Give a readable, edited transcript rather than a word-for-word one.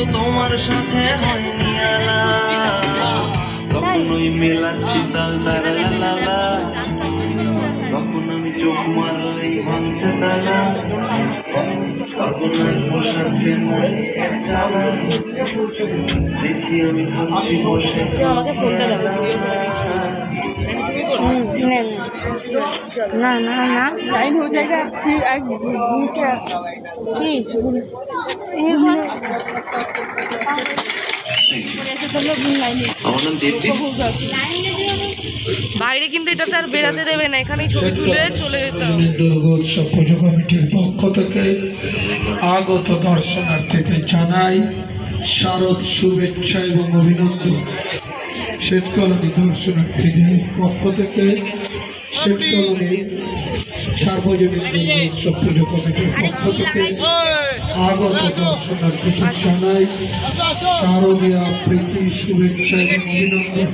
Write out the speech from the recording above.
কিন্তু তোমার সাথে হয়নি আলাপ, কখনোই মেলাচ্ছি তাল তারা, তখন আমি চোখ মারলেই ভাঙছে তারা, তখন আর বসাচ্ছে না চালা, দেখি আমি ভাবছি বসে ना ना ना लाइन हो जाएगा फिर एक আমার নাম দেবদীপ। বাইরে কিন্তু এটা তার বেরাতে দেবে না, এখানেই ছবি তুলে চলে যেতে হবে। দুর্গোৎসব পুজো কমিটির পক্ষ থেকে আগত দর্শনার্থীদের জানাই শারদ শুভেচ্ছা এবং অভিনন্দন। শেঠ কলোনি দর্শনার্থীদের পক্ষ থেকে শেঠ কলোনি সার্বজনীন দুর্গোৎসব পুজো কমিটির পক্ষ থেকে আগত দর্শনার্থীদের জানাই শারদীয়া প্রীতি শুভেচ্ছা এবং অভিনন্দন।